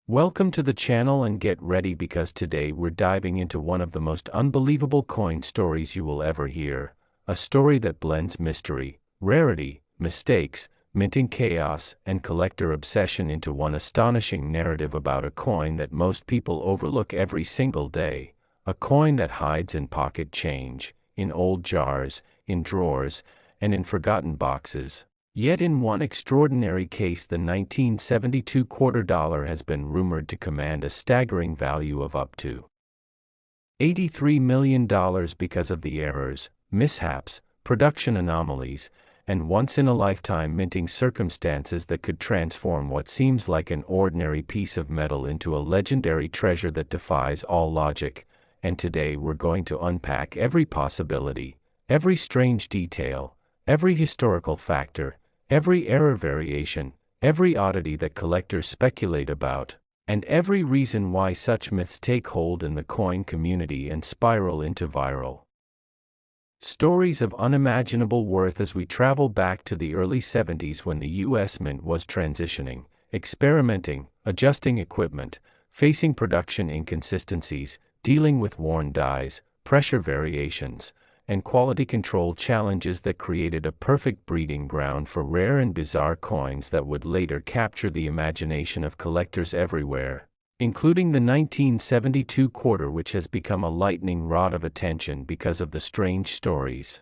Welcome to the channel and get ready because today we're diving into one of the most unbelievable coin stories you will ever hear. A story that blends mystery, rarity, mistakes, minting chaos, and collector obsession into one astonishing narrative about a coin that most people overlook every single day. A coin that hides in pocket change, in old jars, in drawers, and in forgotten boxes. Yet in one extraordinary case, the 1972 quarter dollar has been rumored to command a staggering value of up to $83 million because of the errors, mishaps, production anomalies, and once-in-a-lifetime minting circumstances that could transform what seems like an ordinary piece of metal into a legendary treasure that defies all logic. And today we're going to unpack every possibility, every strange detail, every historical factor, every error variation, every oddity that collectors speculate about, and every reason why such myths take hold in the coin community and spiral into viral stories of unimaginable worth as we travel back to the early 70s when the US Mint was transitioning, experimenting, adjusting equipment, facing production inconsistencies, dealing with worn dies, pressure variations, and quality control challenges that created a perfect breeding ground for rare and bizarre coins that would later capture the imagination of collectors everywhere, including the 1972 quarter, which has become a lightning rod of attention because of the strange stories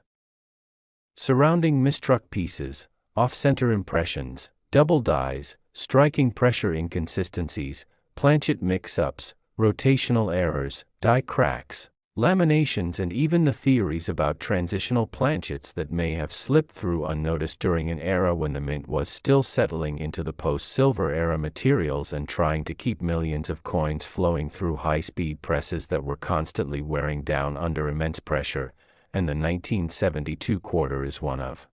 surrounding misstruck pieces, off-center impressions, double dies, striking pressure inconsistencies, planchet mix-ups, rotational errors, die cracks, laminations, and even the theories about transitional planchets that may have slipped through unnoticed during an era when the mint was still settling into the post-silver era materials and trying to keep millions of coins flowing through high-speed presses that were constantly wearing down under immense pressure, and the 1972 quarter is one of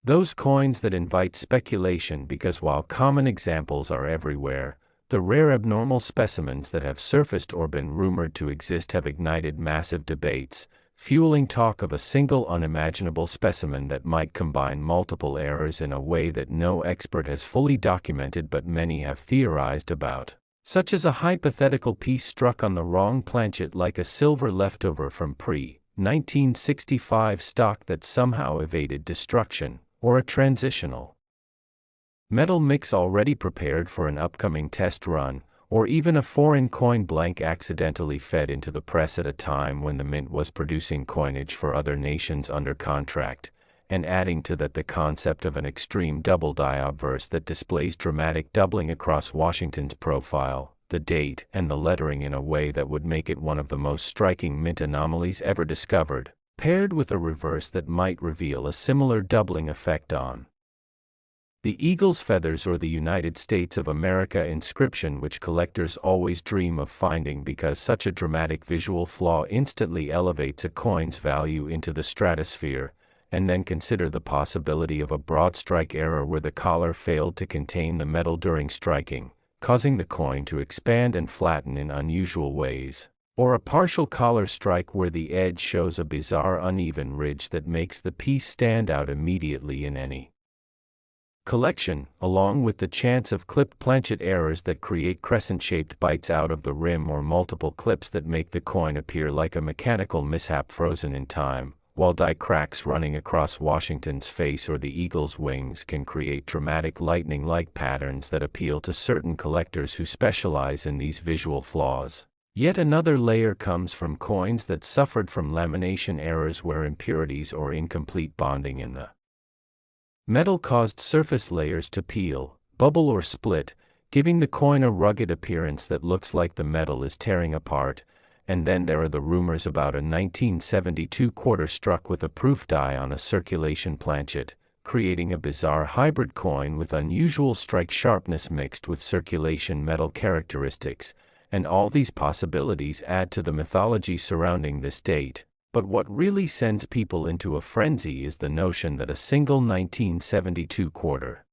those coins that invite speculation because while common examples are everywhere, the rare abnormal specimens that have surfaced or been rumored to exist have ignited massive debates, fueling talk of a single unimaginable specimen that might combine multiple errors in a way that no expert has fully documented but many have theorized about, such as a hypothetical piece struck on the wrong planchet like a silver leftover from pre-1965 stock that somehow evaded destruction, or a transitional metal mix already prepared for an upcoming test run, or even a foreign coin blank accidentally fed into the press at a time when the mint was producing coinage for other nations under contract, and adding to that the concept of an extreme double die obverse that displays dramatic doubling across Washington's profile, the date, and the lettering in a way that would make it one of the most striking mint anomalies ever discovered, paired with a reverse that might reveal a similar doubling effect on the eagle's feathers or the United States of America inscription, which collectors always dream of finding because such a dramatic visual flaw instantly elevates a coin's value into the stratosphere. And then consider the possibility of a broad strike error where the collar failed to contain the metal during striking, causing the coin to expand and flatten in unusual ways, or a partial collar strike where the edge shows a bizarre uneven ridge that makes the piece stand out immediately in any collection, along with the chance of clipped planchet errors that create crescent-shaped bites out of the rim or multiple clips that make the coin appear like a mechanical mishap frozen in time, while die cracks running across Washington's face or the eagle's wings can create dramatic lightning-like patterns that appeal to certain collectors who specialize in these visual flaws. Yet another layer comes from coins that suffered from lamination errors where impurities or incomplete bonding in the metal caused surface layers to peel, bubble, or split, giving the coin a rugged appearance that looks like the metal is tearing apart. And then there are the rumors about a 1972 quarter struck with a proof die on a circulation planchet, creating a bizarre hybrid coin with unusual strike sharpness mixed with circulation metal characteristics. And all these possibilities add to the mythology surrounding this date. But what really sends people into a frenzy is the notion that a single 1972 quarter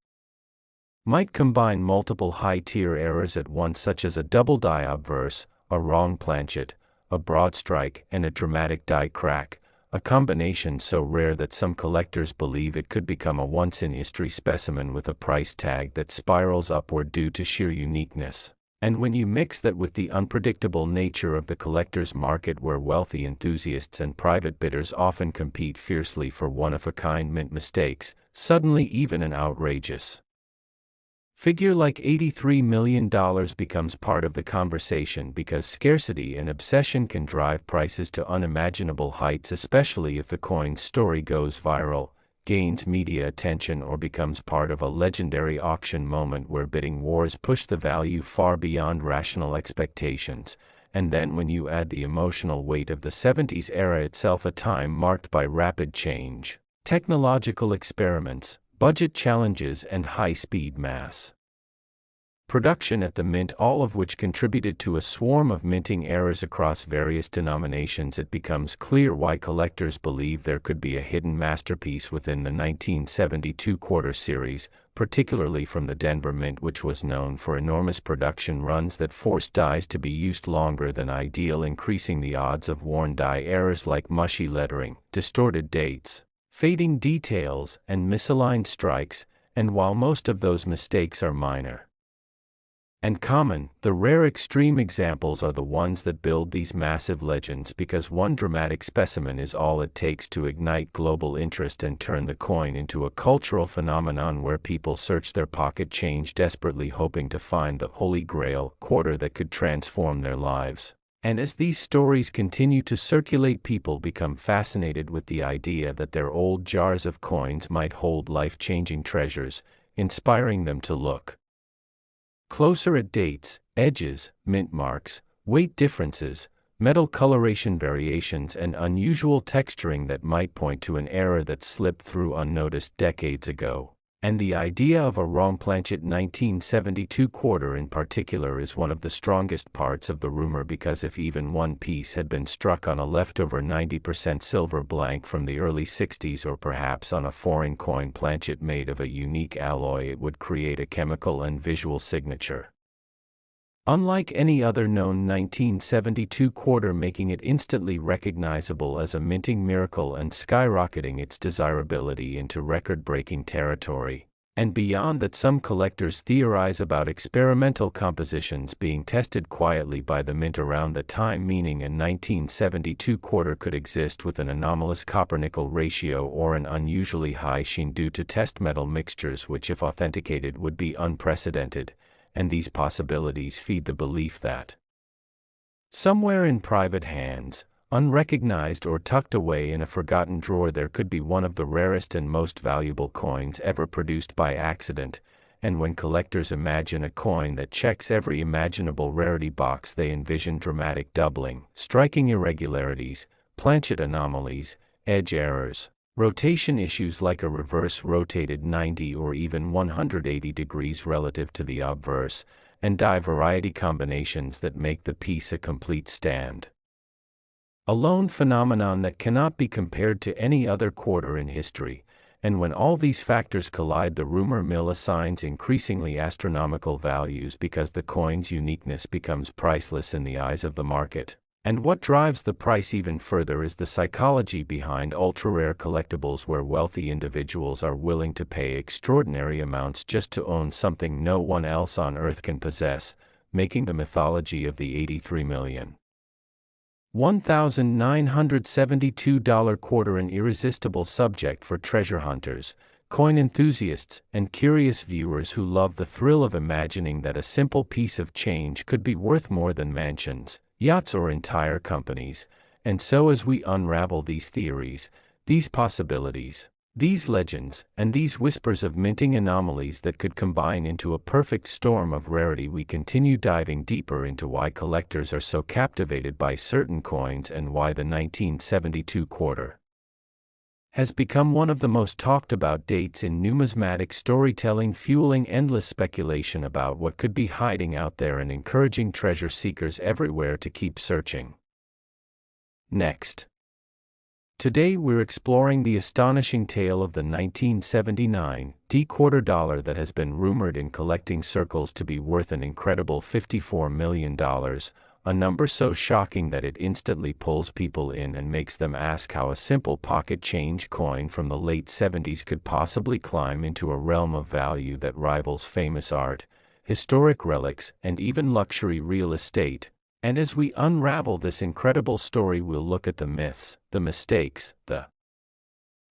might combine multiple high-tier errors at once, such as a double die obverse, a wrong planchet, a broad strike, and a dramatic die crack, a combination so rare that some collectors believe it could become a once-in-history specimen with a price tag that spirals upward due to sheer uniqueness. And when you mix that with the unpredictable nature of the collector's market where wealthy enthusiasts and private bidders often compete fiercely for one-of-a-kind mint mistakes, suddenly even an outrageous figure like $83 million becomes part of the conversation because scarcity and obsession can drive prices to unimaginable heights, especially if the coin's story goes viral, gains media attention, or becomes part of a legendary auction moment where bidding wars push the value far beyond rational expectations. And then when you add the emotional weight of the 70s era itself, a time marked by rapid change, technological experiments, budget challenges, and high-speed mass production at the mint, all of which contributed to a swarm of minting errors across various denominations, it becomes clear why collectors believe there could be a hidden masterpiece within the 1972 quarter series, particularly from the Denver Mint, which was known for enormous production runs that forced dies to be used longer than ideal, increasing the odds of worn die errors like mushy lettering, distorted dates, fading details, and misaligned strikes. And while most of those mistakes are minor and common, the rare extreme examples are the ones that build these massive legends, because one dramatic specimen is all it takes to ignite global interest and turn the coin into a cultural phenomenon where people search their pocket change desperately hoping to find the holy grail quarter that could transform their lives. And as these stories continue to circulate, people become fascinated with the idea that their old jars of coins might hold life-changing treasures, inspiring them to look closer at dates, edges, mint marks, weight differences, metal coloration variations, and unusual texturing that might point to an error that slipped through unnoticed decades ago. And the idea of a Rond-Planchet 1972 quarter in particular is one of the strongest parts of the rumor, because if even one piece had been struck on a leftover 90% silver blank from the early 60s, or perhaps on a foreign coin planchet made of a unique alloy, it would create a chemical and visual signature unlike any other known 1972 quarter, making it instantly recognizable as a minting miracle and skyrocketing its desirability into record-breaking territory. And beyond that, some collectors theorize about experimental compositions being tested quietly by the mint around the time, meaning a 1972 quarter could exist with an anomalous copper-nickel ratio or an unusually high sheen due to test metal mixtures, which if authenticated would be unprecedented. And these possibilities feed the belief that somewhere in private hands, unrecognized or tucked away in a forgotten drawer, there could be one of the rarest and most valuable coins ever produced by accident. And when collectors imagine a coin that checks every imaginable rarity box, they envision dramatic doubling, striking irregularities, planchet anomalies, edge errors, rotation issues like a reverse rotated 90 or even 180 degrees relative to the obverse, and die variety combinations that make the piece a complete stand alone phenomenon that cannot be compared to any other quarter in history. And when all these factors collide, the rumor mill assigns increasingly astronomical values because the coin's uniqueness becomes priceless in the eyes of the market. And what drives the price even further is the psychology behind ultra-rare collectibles, where wealthy individuals are willing to pay extraordinary amounts just to own something no one else on earth can possess, making the mythology of the $83 million $1,972 quarter an irresistible subject for treasure hunters, coin enthusiasts, and curious viewers who love the thrill of imagining that a simple piece of change could be worth more than mansions, yachts, or entire companies. And so as we unravel these theories, these possibilities, these legends, and these whispers of minting anomalies that could combine into a perfect storm of rarity, we continue diving deeper into why collectors are so captivated by certain coins and why the 1972 quarter has become one of the most talked about dates in numismatic storytelling, fueling endless speculation about what could be hiding out there and encouraging treasure seekers everywhere to keep searching. Next. Today we're exploring the astonishing tale of the 1979 quarter dollar that has been rumored in collecting circles to be worth an incredible $54 million, a number so shocking that it instantly pulls people in and makes them ask how a simple pocket change coin from the late 70s could possibly climb into a realm of value that rivals famous art, historic relics, and even luxury real estate. And as we unravel this incredible story, we'll look at the myths, the mistakes, the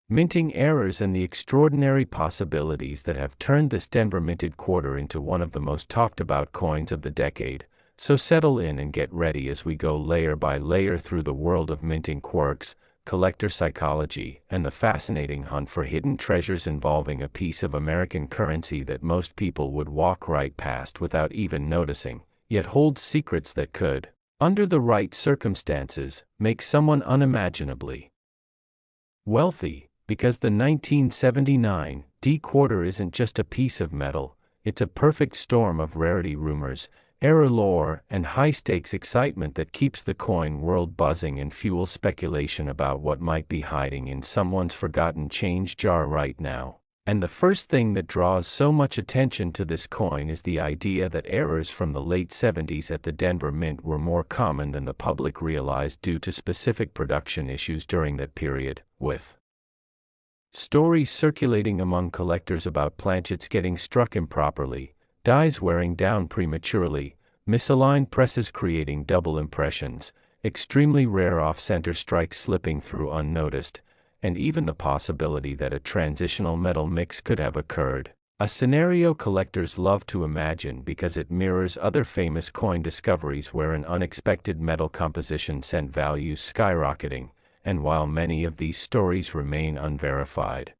minting errors, and the extraordinary possibilities that have turned this Denver minted quarter into one of the most talked about coins of the decade. So settle in and get ready as we go layer by layer through the world of minting quirks, collector psychology, and the fascinating hunt for hidden treasures involving a piece of American currency that most people would walk right past without even noticing, yet holds secrets that could, under the right circumstances, make someone unimaginably wealthy. Because the 1979 D quarter isn't just a piece of metal, it's a perfect storm of rarity rumors, error lore, and high-stakes excitement that keeps the coin world buzzing and fuels speculation about what might be hiding in someone's forgotten change jar right now. And the first thing that draws so much attention to this coin is the idea that errors from the late 70s at the Denver Mint were more common than the public realized due to specific production issues during that period, with stories circulating among collectors about planchets getting struck improperly, dies wearing down prematurely, misaligned presses creating double impressions, extremely rare off-center strikes slipping through unnoticed, and even the possibility that a transitional metal mix could have occurred. A scenario collectors love to imagine because it mirrors other famous coin discoveries where an unexpected metal composition sent values skyrocketing. And while many of these stories remain unverified,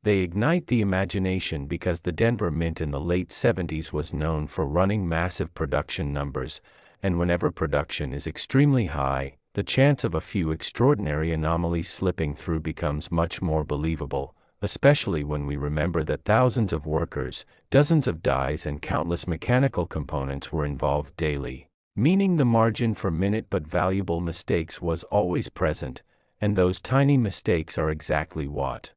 they ignite the imagination because the Denver Mint in the late 70s was known for running massive production numbers, and whenever production is extremely high, the chance of a few extraordinary anomalies slipping through becomes much more believable, especially when we remember that thousands of workers, dozens of dies, and countless mechanical components were involved daily. Meaning the margin for minute but valuable mistakes was always present, and those tiny mistakes are exactly what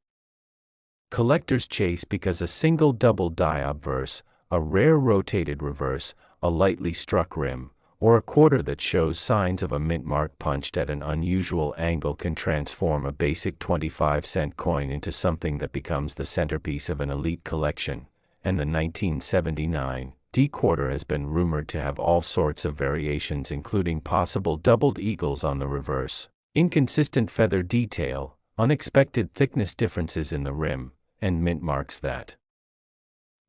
collectors chase because a single double die obverse, a rare rotated reverse, a lightly struck rim, or a quarter that shows signs of a mint mark punched at an unusual angle can transform a basic 25-cent coin into something that becomes the centerpiece of an elite collection. And the 1979 D quarter has been rumored to have all sorts of variations, including possible doubled eagles on the reverse, inconsistent feather detail, unexpected thickness differences in the rim, and mint marks that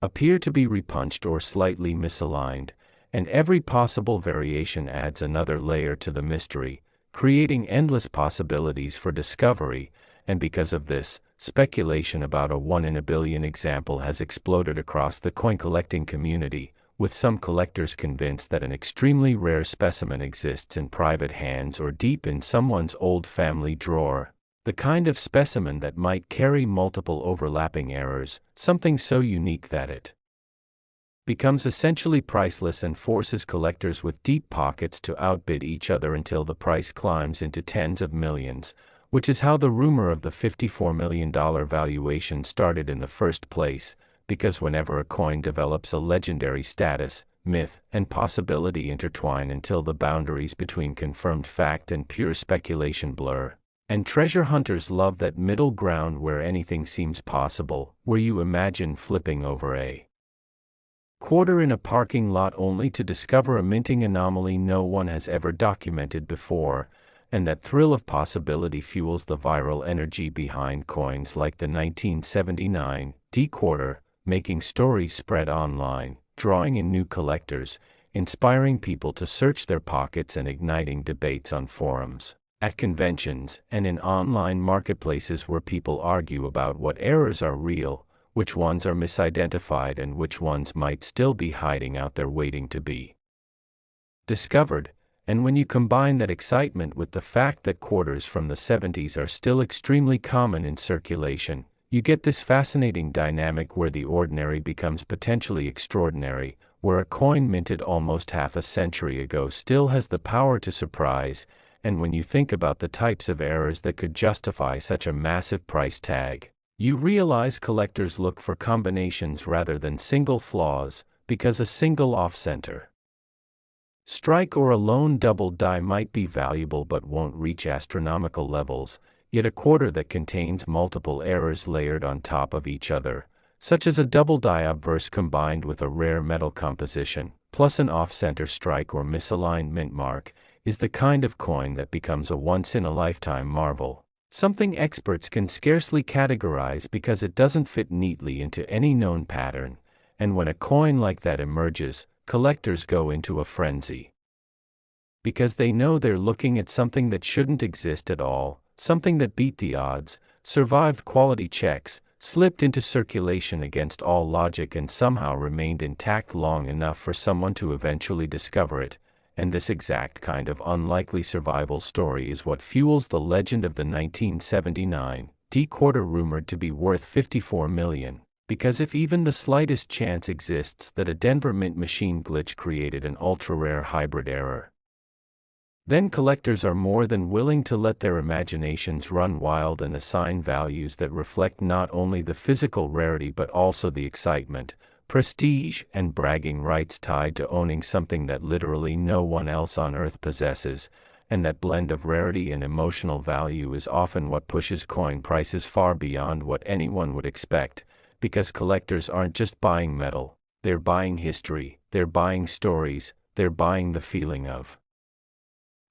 appear to be repunched or slightly misaligned, and every possible variation adds another layer to the mystery, creating endless possibilities for discovery. And because of this, speculation about a 1 in a billion example has exploded across the coin collecting community, with some collectors convinced that an extremely rare specimen exists in private hands or deep in someone's old family drawer, the kind of specimen that might carry multiple overlapping errors, something so unique that it becomes essentially priceless and forces collectors with deep pockets to outbid each other until the price climbs into tens of millions, which is how the rumor of the $54 million valuation started in the first place, because whenever a coin develops a legendary status, myth, and possibility intertwine until the boundaries between confirmed fact and pure speculation blur. And treasure hunters love that middle ground where anything seems possible, where you imagine flipping over a quarter in a parking lot only to discover a minting anomaly no one has ever documented before. And that thrill of possibility fuels the viral energy behind coins like the 1979 D quarter, making stories spread online, drawing in new collectors, inspiring people to search their pockets, and igniting debates on forums, at conventions, and in online marketplaces where people argue about what errors are real, which ones are misidentified, and which ones might still be hiding out there waiting to be discovered. And when you combine that excitement with the fact that quarters from the 70s are still extremely common in circulation, you get this fascinating dynamic where the ordinary becomes potentially extraordinary, where a coin minted almost half a century ago still has the power to surprise. And when you think about the types of errors that could justify such a massive price tag, you realize collectors look for combinations rather than single flaws, because a single off-center strike or a lone double die might be valuable but won't reach astronomical levels, yet a quarter that contains multiple errors layered on top of each other, such as a double die obverse combined with a rare metal composition, plus an off-center strike or misaligned mint mark, is the kind of coin that becomes a once-in-a-lifetime marvel. Something experts can scarcely categorize because it doesn't fit neatly into any known pattern, and when a coin like that emerges, collectors go into a frenzy. Because they know they're looking at something that shouldn't exist at all, something that beat the odds, survived quality checks, slipped into circulation against all logic and somehow remained intact long enough for someone to eventually discover it. And this exact kind of unlikely survival story is what fuels the legend of the 1979 D-quarter rumored to be worth $54 million. Because if even the slightest chance exists that a Denver Mint machine glitch created an ultra-rare hybrid error, then collectors are more than willing to let their imaginations run wild and assign values that reflect not only the physical rarity but also the excitement, prestige, and bragging rights tied to owning something that literally no one else on Earth possesses, and that blend of rarity and emotional value is often what pushes coin prices far beyond what anyone would expect, because collectors aren't just buying metal, they're buying history, they're buying stories, they're buying the feeling of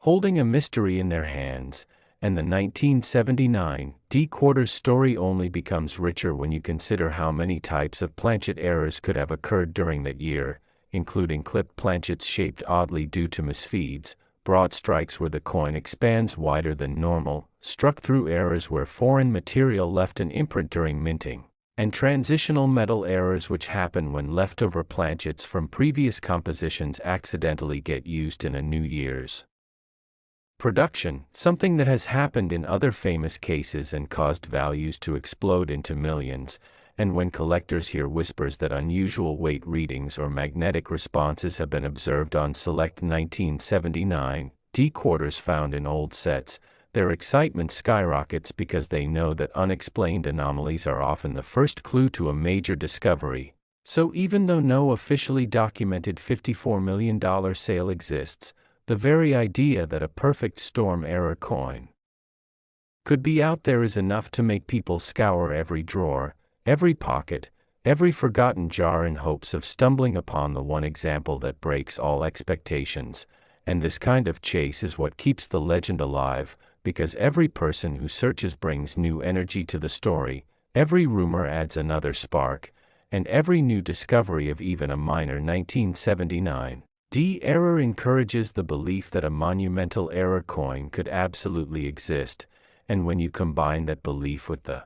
holding a mystery in their hands. And the 1979 D-quarter's story only becomes richer when you consider how many types of planchet errors could have occurred during that year, including clipped planchets shaped oddly due to misfeeds, broad strikes where the coin expands wider than normal, struck through errors where foreign material left an imprint during minting, and transitional metal errors which happen when leftover planchets from previous compositions accidentally get used in a new year's production, something that has happened in other famous cases and caused values to explode into millions. And when collectors hear whispers that unusual weight readings or magnetic responses have been observed on select 1979 D-quarters found in old sets, their excitement skyrockets because they know that unexplained anomalies are often the first clue to a major discovery. So even though no officially documented $54 million sale exists, the very idea that a perfect storm error coin could be out there is enough to make people scour every drawer, every pocket, every forgotten jar in hopes of stumbling upon the one example that breaks all expectations. And this kind of chase is what keeps the legend alive, because every person who searches brings new energy to the story, every rumor adds another spark, and every new discovery of even a minor 1979 D error encourages the belief that a monumental error coin could absolutely exist. And when you combine that belief with the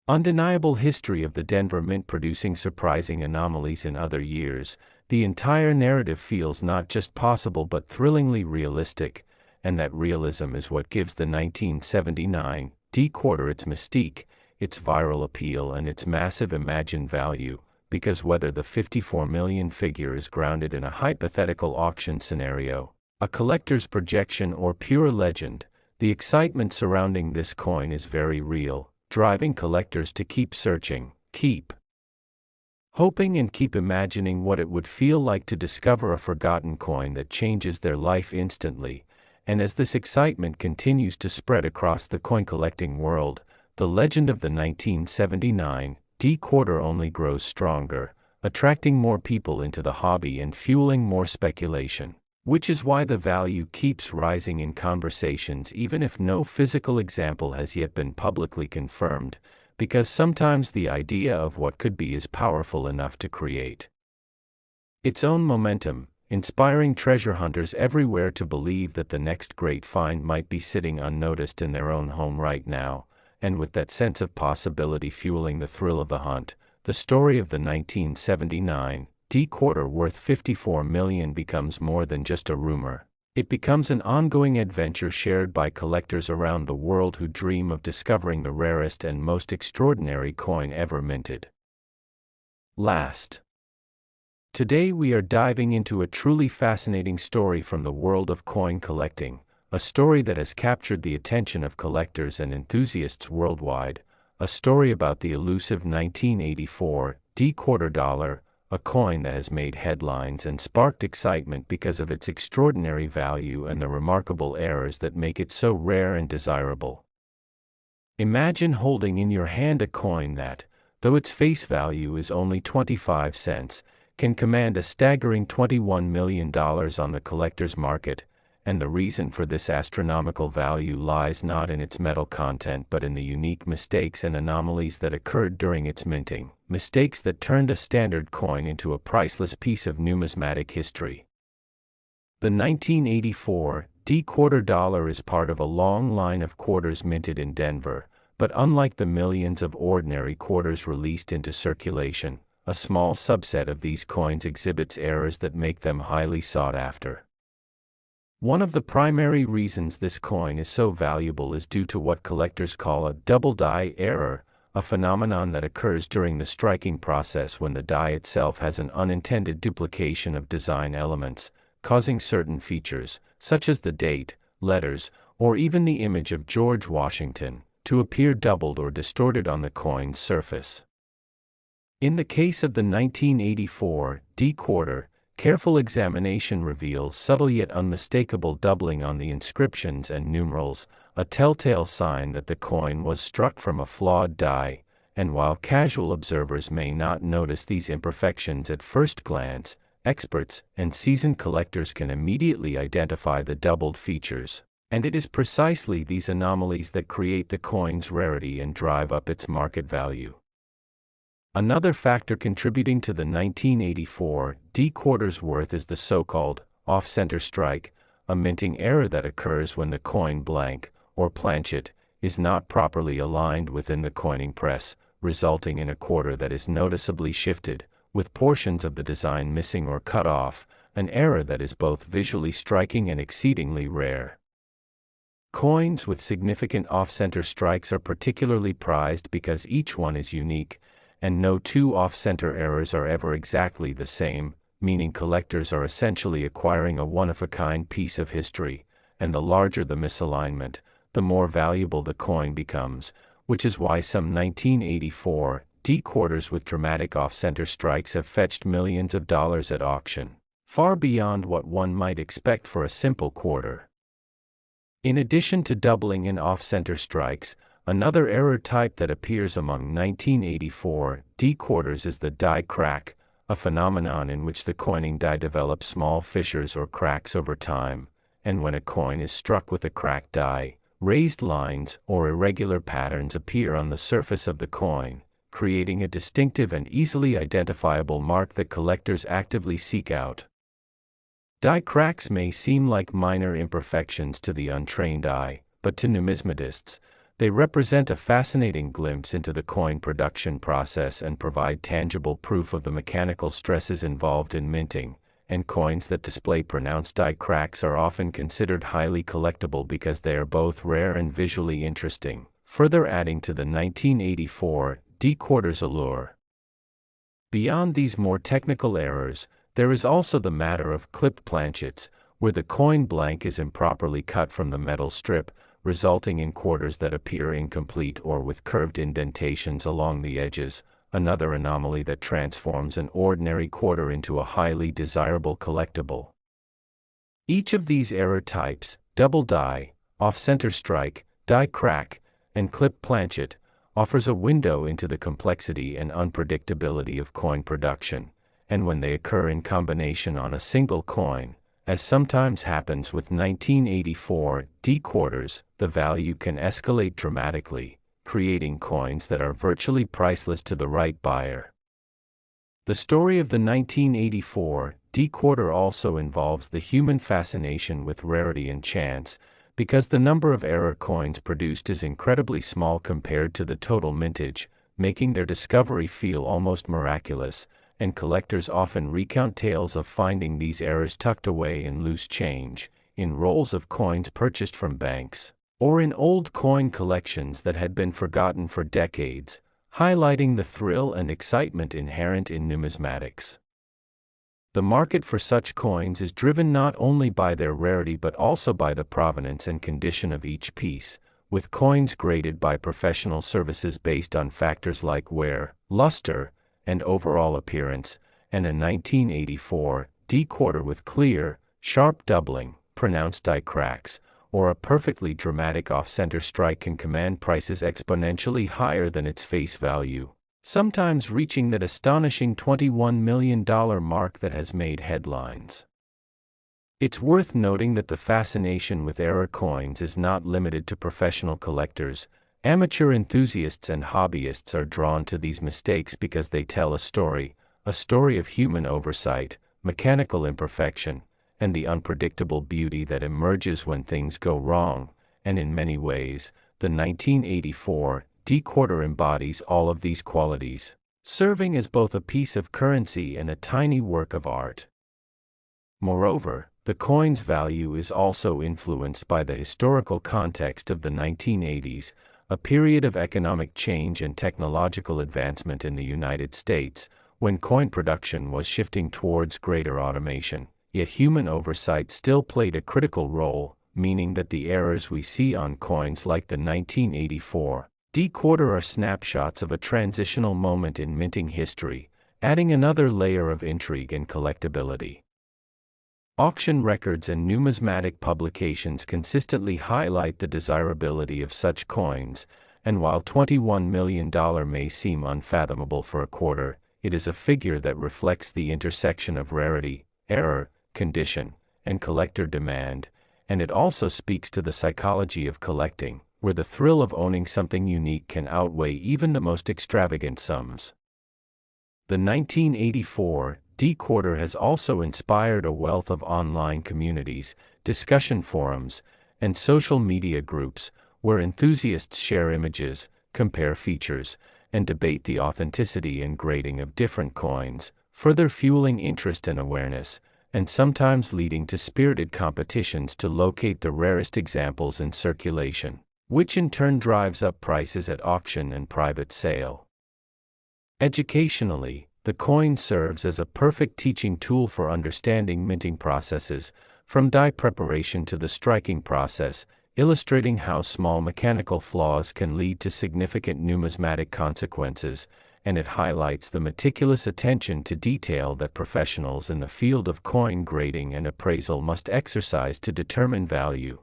undeniable history of the Denver Mint producing surprising anomalies in other years, the entire narrative feels not just possible but thrillingly realistic, and that realism is what gives the 1979 D-quarter its mystique, its viral appeal, and its massive imagined value. Because whether the 54 million figure is grounded in a hypothetical auction scenario, a collector's projection, or pure legend, the excitement surrounding this coin is very real, driving collectors to keep searching, keep hoping, and keep imagining what it would feel like to discover a forgotten coin that changes their life instantly. And as this excitement continues to spread across the coin collecting world, the legend of the 1979 D-quarter only grows stronger, attracting more people into the hobby and fueling more speculation, which is why the value keeps rising in conversations even if no physical example has yet been publicly confirmed, because sometimes the idea of what could be is powerful enough to create its own momentum, inspiring treasure hunters everywhere to believe that the next great find might be sitting unnoticed in their own home right now. And with that sense of possibility fueling the thrill of the hunt, the story of the 1979 D-quarter worth $54 million becomes more than just a rumor. It becomes an ongoing adventure shared by collectors around the world who dream of discovering the rarest and most extraordinary coin ever minted. Last. Today we are diving into a truly fascinating story from the world of coin collecting. A story that has captured the attention of collectors and enthusiasts worldwide, a story about the elusive 1984 D-quarter dollar, a coin that has made headlines and sparked excitement because of its extraordinary value and the remarkable errors that make it so rare and desirable. Imagine holding in your hand a coin that, though its face value is only 25 cents, can command a staggering $21 million on the collector's market, and the reason for this astronomical value lies not in its metal content but in the unique mistakes and anomalies that occurred during its minting, mistakes that turned a standard coin into a priceless piece of numismatic history. The 1984 D-quarter dollar is part of a long line of quarters minted in Denver, but unlike the millions of ordinary quarters released into circulation, a small subset of these coins exhibits errors that make them highly sought after. One of the primary reasons this coin is so valuable is due to what collectors call a double die error, a phenomenon that occurs during the striking process when the die itself has an unintended duplication of design elements, causing certain features, such as the date, letters, or even the image of George Washington, to appear doubled or distorted on the coin's surface. In the case of the 1984 D-quarter, careful examination reveals subtle yet unmistakable doubling on the inscriptions and numerals, a telltale sign that the coin was struck from a flawed die, and while casual observers may not notice these imperfections at first glance, experts and seasoned collectors can immediately identify the doubled features, and it is precisely these anomalies that create the coin's rarity and drive up its market value. Another factor contributing to the 1984 D-quarter's worth is the so-called off-center strike, a minting error that occurs when the coin blank, or planchet, is not properly aligned within the coining press, resulting in a quarter that is noticeably shifted, with portions of the design missing or cut off, an error that is both visually striking and exceedingly rare. Coins with significant off-center strikes are particularly prized because each one is unique, and no two off-center errors are ever exactly the same, meaning collectors are essentially acquiring a one-of-a-kind piece of history, and the larger the misalignment, the more valuable the coin becomes, which is why some 1984 D-quarters with dramatic off-center strikes have fetched millions of dollars at auction, far beyond what one might expect for a simple quarter. In addition to doubling and off-center strikes, another error type that appears among 1984 D-quarters is the die crack, a phenomenon in which the coining die develops small fissures or cracks over time, and when a coin is struck with a cracked die, raised lines or irregular patterns appear on the surface of the coin, creating a distinctive and easily identifiable mark that collectors actively seek out. Die cracks may seem like minor imperfections to the untrained eye, but to numismatists, they represent a fascinating glimpse into the coin production process and provide tangible proof of the mechanical stresses involved in minting, and coins that display pronounced die cracks are often considered highly collectible because they are both rare and visually interesting, further adding to the 1984 D-quarter's allure. Beyond these more technical errors, there is also the matter of clipped planchets, where the coin blank is improperly cut from the metal strip, resulting in quarters that appear incomplete or with curved indentations along the edges, another anomaly that transforms an ordinary quarter into a highly desirable collectible. Each of these error types, double die, off-center strike, die crack, and clipped planchet, offers a window into the complexity and unpredictability of coin production, and when they occur in combination on a single coin, as sometimes happens with 1984 D-quarters, the value can escalate dramatically, creating coins that are virtually priceless to the right buyer. The story of the 1984 D-quarter also involves the human fascination with rarity and chance, because the number of error coins produced is incredibly small compared to the total mintage, making their discovery feel almost miraculous, and collectors often recount tales of finding these errors tucked away in loose change, in rolls of coins purchased from banks, or in old coin collections that had been forgotten for decades, highlighting the thrill and excitement inherent in numismatics. The market for such coins is driven not only by their rarity but also by the provenance and condition of each piece, with coins graded by professional services based on factors like wear, luster, and overall appearance, and a 1984 D-quarter with clear, sharp doubling, pronounced die cracks, or a perfectly dramatic off-center strike can command prices exponentially higher than its face value. sometimes reaching that astonishing $21 million mark that has made headlines. It's worth noting that the fascination with error coins is not limited to professional collectors. Amateur enthusiasts and hobbyists are drawn to these mistakes because they tell a story of human oversight, mechanical imperfection, and the unpredictable beauty that emerges when things go wrong, and in many ways, the 1984 D-quarter embodies all of these qualities, serving as both a piece of currency and a tiny work of art. Moreover, the coin's value is also influenced by the historical context of the 1980s, a period of economic change and technological advancement in the United States, when coin production was shifting towards greater automation, yet human oversight still played a critical role, meaning that the errors we see on coins like the 1984 D-quarter are snapshots of a transitional moment in minting history, adding another layer of intrigue and collectability. Auction records and numismatic publications consistently highlight the desirability of such coins, and while $21 million may seem unfathomable for a quarter, it is a figure that reflects the intersection of rarity, error, condition, and collector demand, and it also speaks to the psychology of collecting, where the thrill of owning something unique can outweigh even the most extravagant sums. The 1984 D-quarter has also inspired a wealth of online communities, discussion forums, and social media groups, where enthusiasts share images, compare features, and debate the authenticity and grading of different coins, further fueling interest and awareness, and sometimes leading to spirited competitions to locate the rarest examples in circulation, which in turn drives up prices at auction and private sale. Educationally, the coin serves as a perfect teaching tool for understanding minting processes, from die preparation to the striking process, illustrating how small mechanical flaws can lead to significant numismatic consequences, and it highlights the meticulous attention to detail that professionals in the field of coin grading and appraisal must exercise to determine value.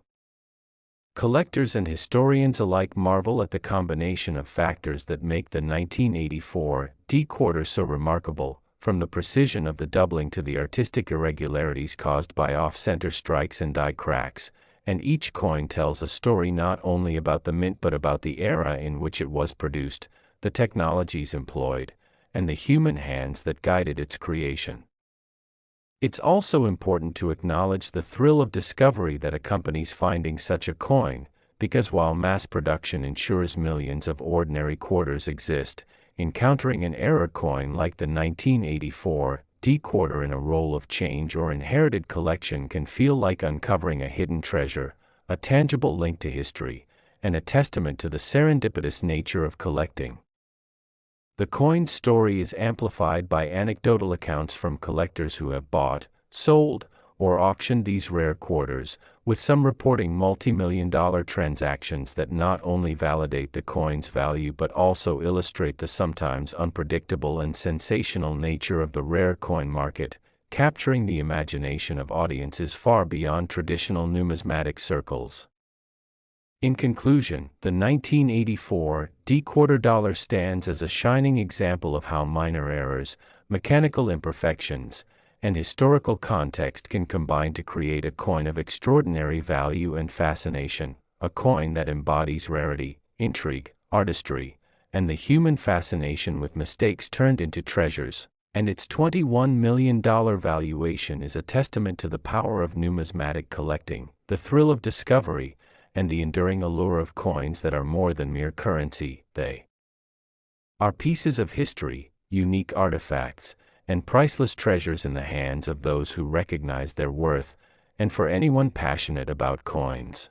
Collectors and historians alike marvel at the combination of factors that make the 1984 D-quarter so remarkable, from the precision of the doubling to the artistic irregularities caused by off-center strikes and die cracks, and each coin tells a story not only about the mint but about the era in which it was produced, the technologies employed, and the human hands that guided its creation. It's also important to acknowledge the thrill of discovery that accompanies finding such a coin, because while mass production ensures millions of ordinary quarters exist, encountering an error coin like the 1984 D-quarter in a roll of change or inherited collection can feel like uncovering a hidden treasure, a tangible link to history, and a testament to the serendipitous nature of collecting. The coin's story is amplified by anecdotal accounts from collectors who have bought, sold, or auctioned these rare quarters, with some reporting multi-million-dollar transactions that not only validate the coin's value but also illustrate the sometimes unpredictable and sensational nature of the rare coin market, capturing the imagination of audiences far beyond traditional numismatic circles. In conclusion, the 1984 D-quarter dollar stands as a shining example of how minor errors, mechanical imperfections, and historical context can combine to create a coin of extraordinary value and fascination, a coin that embodies rarity, intrigue, artistry, and the human fascination with mistakes turned into treasures, and its $21 million valuation is a testament to the power of numismatic collecting, the thrill of discovery, and the enduring allure of coins that are more than mere currency. They are pieces of history, unique artifacts, and priceless treasures in the hands of those who recognize their worth, and for anyone passionate about coins.